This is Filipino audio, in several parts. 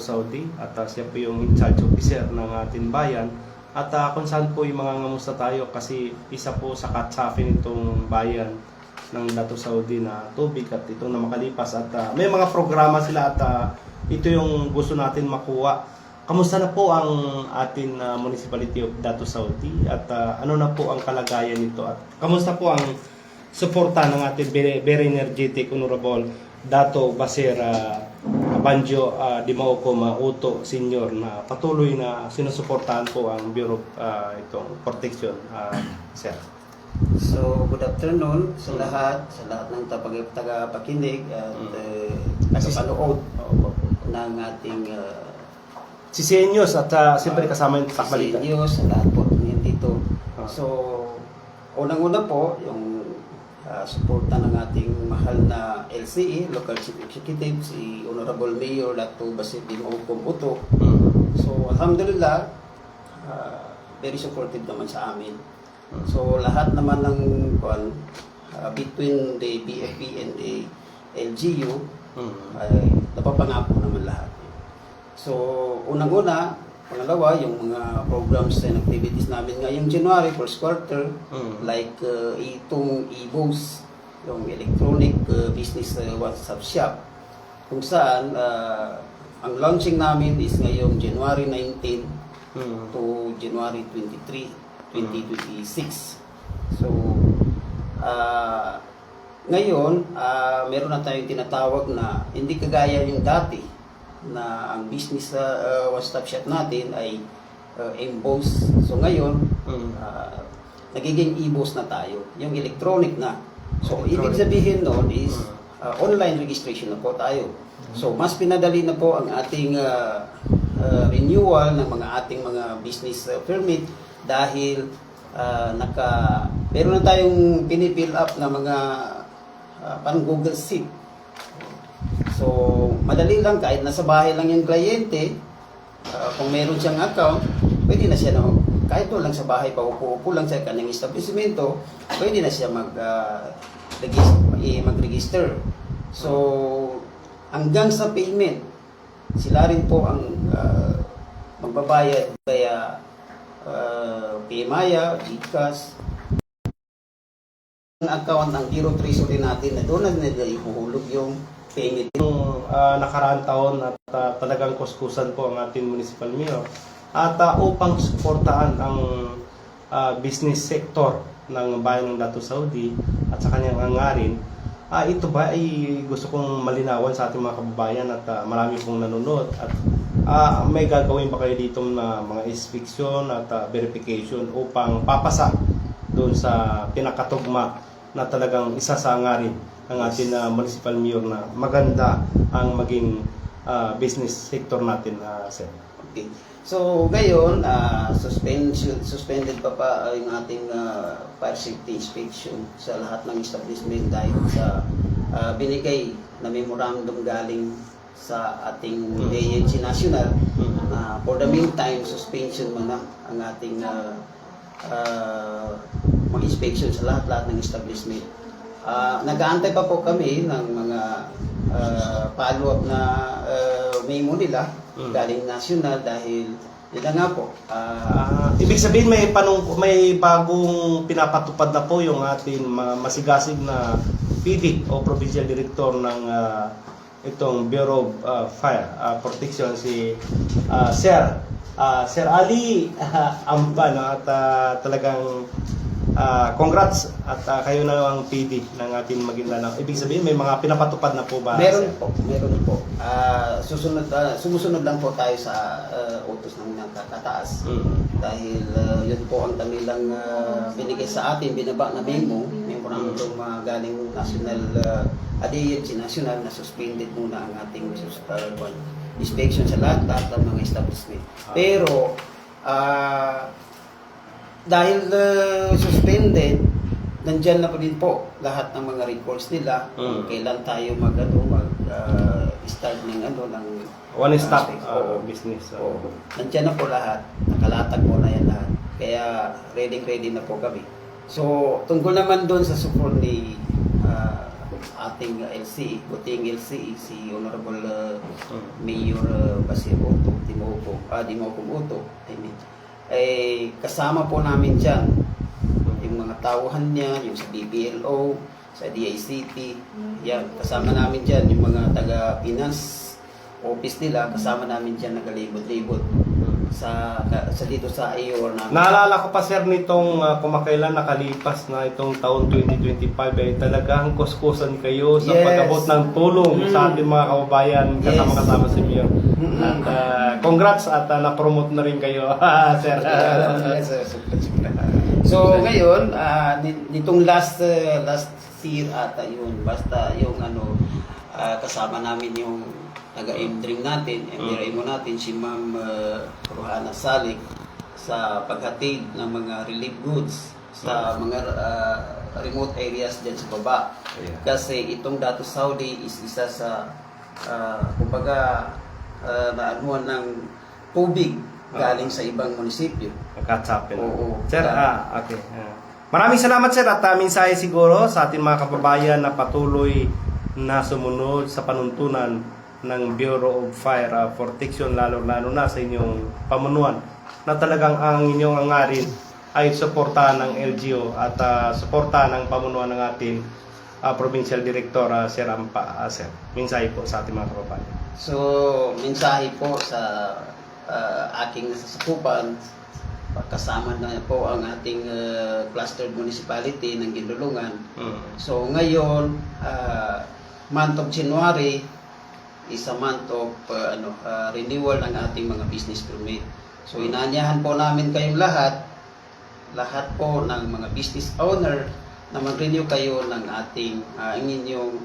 Dato Saudi at siya po yung in charge officer ng ating bayan at kung saan po yung mga ngamusta tayo kasi isa po sa katsapin itong bayan ng Dato Saudi na tubig at itong na makalipas at may mga programa sila at ito yung gusto natin makuha. Kamusta na po ang ating municipality of Dato Saudi at ano na po ang kalagayan nito at kamusta po ang suporta ng ating very energetic Honorable Dato Baser Abanjo Dimauco Mauto Senior na patuloy na sinusuportahan po ang Bureau of itong Protection, sir. So, good afternoon sa lahat ng tagapakinig at tagapanood ng ating Si Senyos at siyempre kasama yung takbalita. Si Senyos, sa lahat po dito. So, unang-una po, yung suporta ng ating mahal na LCE, Local Chief Executive, si Honorable Mayor Dato Baser Dimauco Mauto. So, alhamdulillah, very supportive naman sa amin. So, lahat naman ng between the BFP and the LGU, ay napapangako naman lahat. So, unang-una, pangalawa, yung mga programs and activities namin ngayong January, first quarter, like itong e-boost, yung electronic business WhatsApp shop, kung saan ang launching namin is ngayong January 19 to January 23, 2026. So, ngayon, meron na tayong tinatawag na hindi kagaya yung dati na ang business one-stop shop natin ay emboss. So ngayon, nagiging e-boss na tayo. Yung electronic na. So ibig sabihin noon is online registration na po tayo. So mas pinadali na po ang ating renewal ng mga ating mga business permit dahil meron na tayong pinipill up na mga parang Google Sheet. So, madali lang kahit nasa bahay lang yung kliyente, kung meron siyang account, pwede na siya kahit doon lang sa bahay pa upo lang sa kanyang establishmento, pwede na siya mag-register. So, hanggang sa payment, sila rin po ang magbabayad kaya PMaya, GCash, ang account ng Zero Treasury natin na doon na nila ihuhulog yung payment. Yung nakaraang taon at talagang kuskusan po ang ating municipal mayor at upang suportahan ang business sector ng bayan ng Dato Saudi at sa kanyang hangarin, ito ba ay gusto kong malinawan sa ating mga kababayan at marami pong nanonood at may gagawin ba kayo dito na mga inspection at verification upang papasa doon sa pinakatugma na talagang isa sa hangarin ng ating municipal mayor na maganda ang maging business sector natin, sir. Okay. So, ngayon, suspended pa yung ating fire safety inspection sa lahat ng establishment dahil sa binigay na memorandum galing sa ating DILG National. For the meantime, suspension muna ang ating mga inspection sa lahat ng establishment. Nag-aantay pa po kami ng mga follow-up na memo nila galing national dahil yun na nga po. Ibig sabihin may bagong pinapatupad na po yung ating masigasig na PD o Provincial Director ng itong Bureau of Fire Protection si Sir Ali Ampa, no? At talagang congrats at kayo na ang PD ng ating Maguindanao. Ibig sabihin may mga pinapatupad na po ba? Meron po. Sumusunod lang po tayo sa utos ng nakakataas. Dahil yun po ang kanilang binigay sa atin, binaba na memorandum galing national DILG National na suspended muna ang ating inspection sa lahat ng mga establishment. Pero dahil suspended, nandyan na po din po lahat ng mga records nila kung kailan tayo start ng one stop business. Nandyan na po lahat, nakalatag po na yan lahat. Kaya ready na po kami. So, tungkol naman doon sa support ni ating LCE, buting LCE, si Honorable Mayor Basir Otto, Dimocom Otto, I mean, kasama po namin dyan yung mga tauhan niya, yung sa BPLO, sa DICT, yan, kasama namin dyan, yung mga taga-finance office nila, kasama namin dyan, nagalibot-libot sa dito sa AOR namin. Naalala ko pa sir nitong kumakailan nakalipas na itong taon 2025 ay talagang kuskusan kayo sa Yes. pag-abot ng tulong sa ating mga kababayan kasama-kasama si Mayor. At congrats at na-promote na rin kayo sir. So ngayon, nitong last year ata yun, basta yung kasama namin yung taga-MDRING natin, MDRIMO natin, si Ma'am Rohana Salik sa paghatid ng mga relief goods sa mga remote areas dyan sa baba. Kasi itong Dato Saudi is isa sa kumbaga naanuhan ng tubig galing sa ibang munisipyo. Katsapin. Oo. Sir, okay. Maraming salamat sir at mensahe siguro sa ating mga kababayan na patuloy na sumunod sa panuntunan ng Bureau of Fire Protection lalo na sa inyong pamunuan na talagang ang inyong hangarin ay suportahan ng LGU at suportahan ng pamunuan ng ating Provincial Director Sir Ampa. Sir, mensahe po sa ating mga kababayan. So, mensahe po sa aking nasasakupan, kasama na po ang ating clustered municipality ng Ginlulungan. So, ngayon, month of January is a month of renewal ng ating mga business permit. So, inaanyahan po namin kayong lahat po ng mga business owner na mag-renew kayo ng ating inyong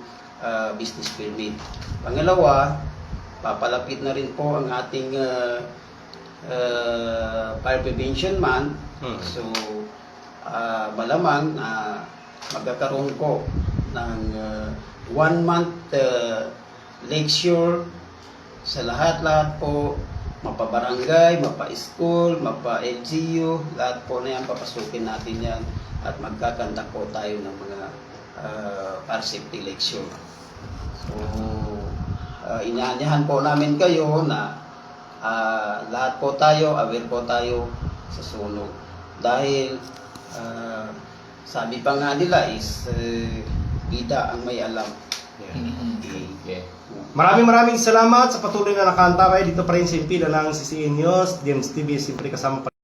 business permit. Pangalawa, papalapit na rin po ang ating Fire Prevention Month. So, malamang magkakaroon po ng 1 month lecture sa lahat-lahat po, mapa-barangay, mapa-school, mapa-LGU, lahat po na yan, papasukin natin yan at magkakanta po tayo ng mga fire safety lecture. So, inaanyahan po namin kayo na lahat po tayo, aware po tayo sa sunog. Dahil sabi pa nga nila is bida ang may alam. Maraming salamat sa patuloy na nakantaway dito pa rin sa pila ng CCN News, DMS TV, siyempre kasama pa